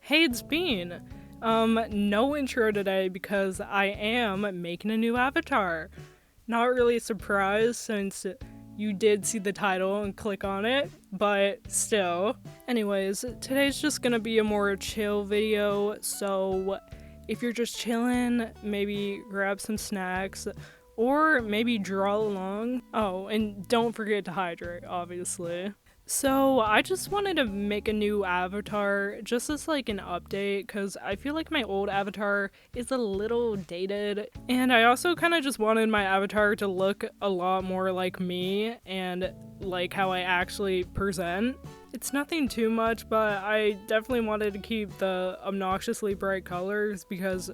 Hey, it's Bean. No intro today because I am making a new avatar. Not really a surprise since you did see the title and click on it, but still. Anyways, today's just gonna be a more chill video, so if you're just chilling, maybe grab some snacks, or maybe draw along. Oh, and don't forget to hydrate, obviously. So I just wanted to make a new avatar just as like an update because I feel like my old avatar is a little dated, and I also kind of just wanted my avatar to look a lot more like me and like how I actually present. It's nothing too much, but I definitely wanted to keep the obnoxiously bright colors because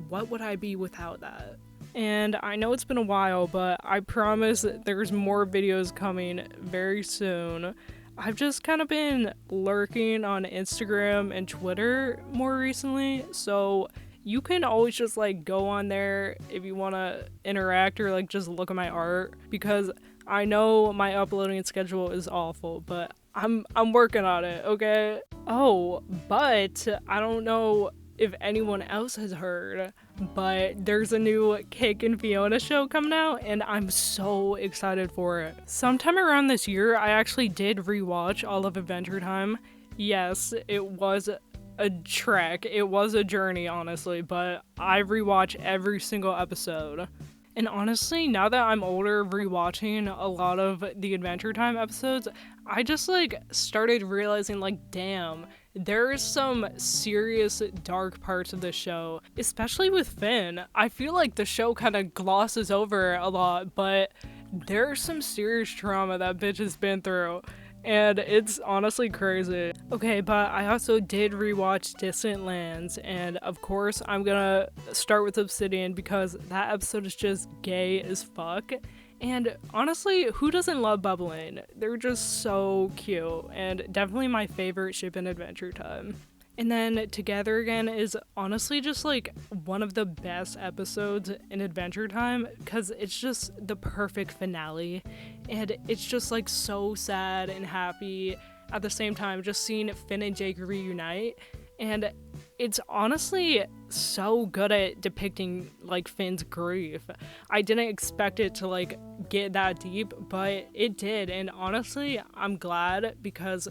what would I be without that? And I know it's been a while, but I promise there's more videos coming very soon. I've just kind of been lurking on Instagram and Twitter more recently, so you can always just like go on there if you want to interact or like just look at my art, because I know my uploading schedule is awful, but I'm working on it, okay? Oh, but I don't know if anyone else has heard, but there's a new Cake and Fiona show coming out, and I'm so excited for it. Sometime around this year, I actually did rewatch all of Adventure Time. Yes, it was a trek. It was a journey, honestly, but I rewatch every single episode. And honestly, now that I'm older, rewatching a lot of the Adventure Time episodes, I just like started realizing like, damn, there's some serious dark parts of the show, especially with Finn. I feel like the show kind of glosses over a lot, but there's some serious trauma that bitch has been through, and it's honestly crazy. Okay, but I also did rewatch Distant Lands, and of course I'm gonna start with Obsidian because that episode is just gay as fuck. And honestly, who doesn't love Bubbling? They're just so cute, and definitely my favorite ship in Adventure Time. And then Together Again is honestly just like one of the best episodes in Adventure Time because it's just the perfect finale, and it's just like so sad and happy at the same time, just seeing Finn and Jake reunite. And it's honestly so good at depicting like Finn's grief. I didn't expect it to like get that deep, but it did, and honestly I'm glad because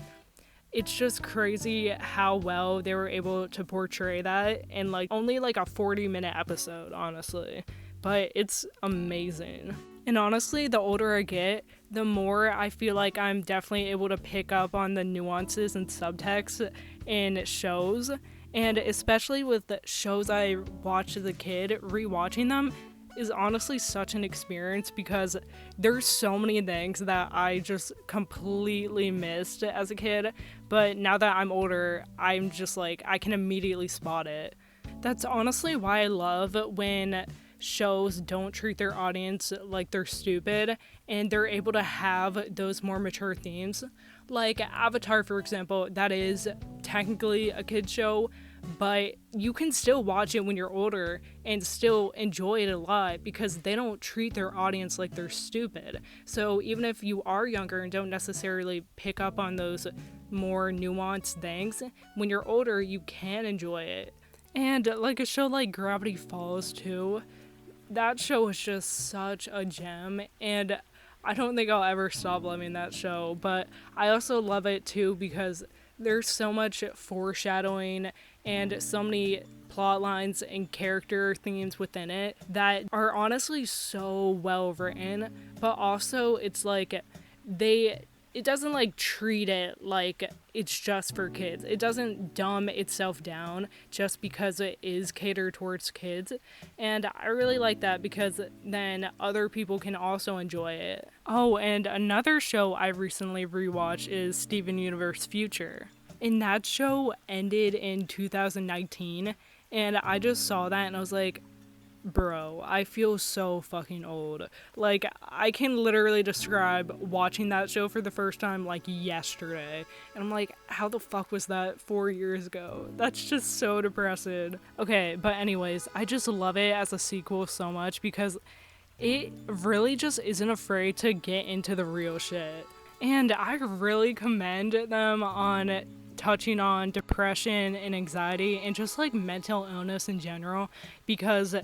it's just crazy how well they were able to portray that in like only like a 40-minute episode, honestly. But it's amazing. And honestly, the older I get, the more I feel like I'm definitely able to pick up on the nuances and subtext in shows. And especially with the shows I watched as a kid, rewatching them is honestly such an experience because there's so many things that I just completely missed as a kid. But now that I'm older, I'm just like, I can immediately spot it. That's honestly why I love when shows don't treat their audience like they're stupid and they're able to have those more mature themes. Like Avatar, for example, that is technically a kid's show, but you can still watch it when you're older and still enjoy it a lot because they don't treat their audience like they're stupid. So even if you are younger and don't necessarily pick up on those more nuanced things, when you're older you can enjoy it. And like a show like Gravity Falls too, that show is just such a gem, and I don't think I'll ever stop loving that show. But I also love it too because there's so much foreshadowing and so many plot lines and character themes within it that are honestly so well written, but also it's like it doesn't like treat it like it's just for kids. It doesn't dumb itself down just because it is catered towards kids. And I really like that because then other people can also enjoy it. Oh, and another show I recently rewatched is Steven Universe Future. And that show ended in 2019, and I just saw that and I was like, bro, I feel so fucking old. Like, I can literally describe watching that show for the first time like yesterday, and I'm like, how the fuck was that 4 years ago? That's just so depressing. Okay, but anyways, I just love it as a sequel so much because it really just isn't afraid to get into the real shit. And I really commend them on touching on depression and anxiety and just like mental illness in general, because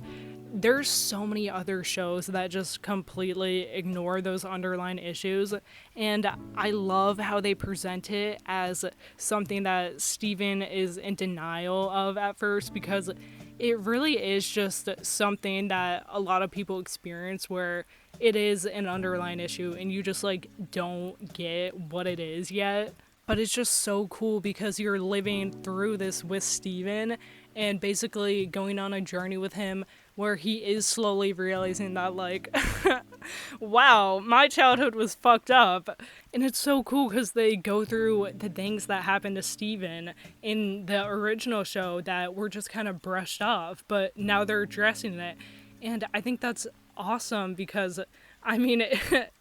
there's so many other shows that just completely ignore those underlying issues, and I love how they present it as something that Steven is in denial of at first, because it really is just something that a lot of people experience where it is an underlying issue and you just like don't get what it is yet. But it's just so cool because you're living through this with Steven and basically going on a journey with him where he is slowly realizing that, like, wow, my childhood was fucked up. And it's so cool because they go through the things that happened to Steven in the original show that were just kind of brushed off, but now they're addressing it. And I think that's awesome because, I mean,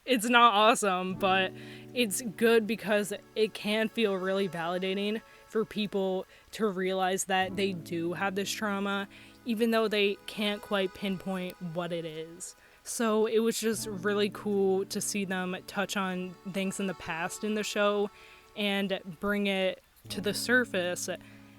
it's not awesome, but it's good because it can feel really validating for people to realize that they do have this trauma, even though they can't quite pinpoint what it is. So it was just really cool to see them touch on things in the past in the show and bring it to the surface,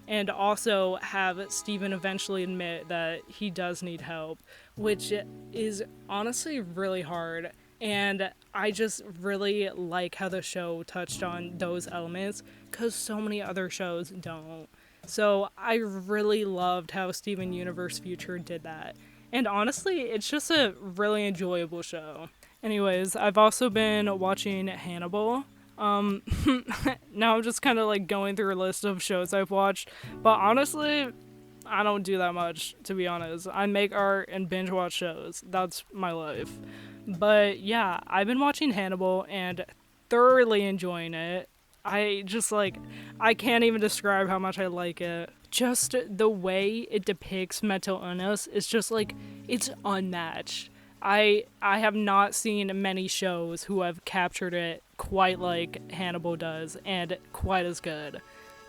and also have Steven eventually admit that he does need help, which is honestly really hard. And I just really like how the show touched on those elements because so many other shows don't. So I really loved how Steven Universe Future did that. And honestly, it's just a really enjoyable show. Anyways, I've also been watching Hannibal. Now I'm just kind of like going through a list of shows I've watched, but honestly, I don't do that much, to be honest. I make art and binge watch shows. That's my life. But yeah, I've been watching Hannibal and thoroughly enjoying it. I can't even describe how much I like it. Just the way it depicts mental illness is just like, it's unmatched. I have not seen many shows who have captured it quite like Hannibal does, and quite as good.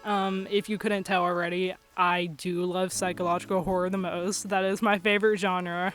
If you couldn't tell already, I do love psychological horror the most. That is my favorite genre,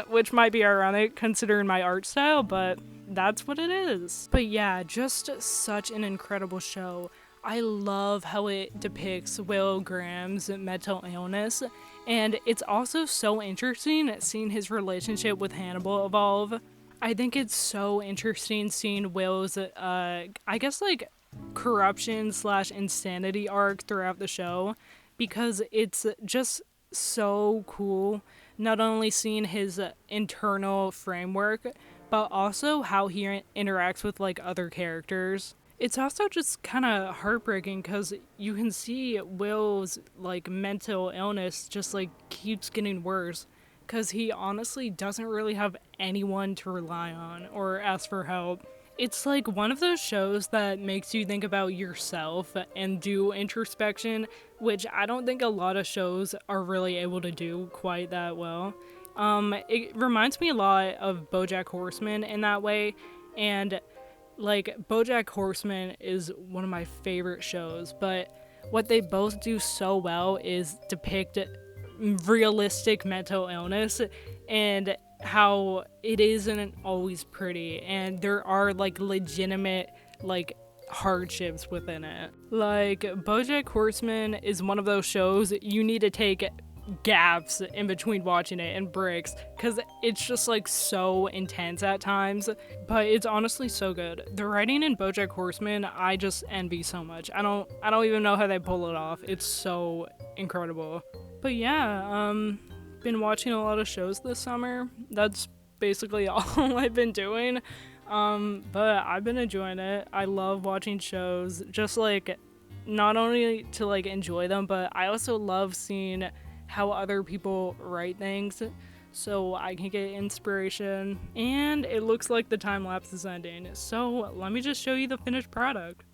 which might be ironic considering my art style, but that's what it is. But yeah, just such an incredible show. I love how it depicts Will Graham's mental illness, and it's also so interesting seeing his relationship with Hannibal evolve. I think it's so interesting seeing Will's, I guess, like, corruption / insanity arc throughout the show, because it's just so cool not only seeing his internal framework, but also how he interacts with like other characters. It's also just kind of heartbreaking because you can see Will's like mental illness just like keeps getting worse because he honestly doesn't really have anyone to rely on or ask for help. It's like one of those shows that makes you think about yourself and do introspection, which I don't think a lot of shows are really able to do quite that well. It reminds me a lot of BoJack Horseman in that way, and like BoJack Horseman is one of my favorite shows, but what they both do so well is depict realistic mental illness and how it isn't always pretty, and there are like legitimate like hardships within it. Like BoJack Horseman is one of those shows you need to take gaps in between watching it and breaks because it's just like so intense at times, but it's honestly so good. The writing in BoJack Horseman I just envy so much. I don't even know how they pull it off. It's so incredible. But yeah, been watching a lot of shows this summer. That's basically all I've been doing. But I've been enjoying it. I love watching shows, just like not only to like enjoy them, but I also love seeing how other people write things so I can get inspiration. And it looks like the time lapse is ending, so let me just show you the finished product.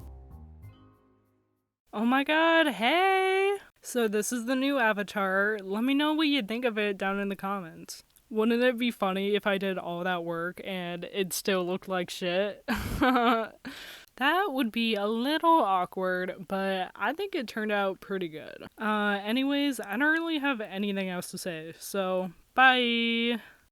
Oh my god, hey! So this is the new avatar. Let me know what you think of it down in the comments. Wouldn't it be funny if I did all that work and it still looked like shit? That would be a little awkward, but I think it turned out pretty good. Anyways, I don't really have anything else to say, so bye!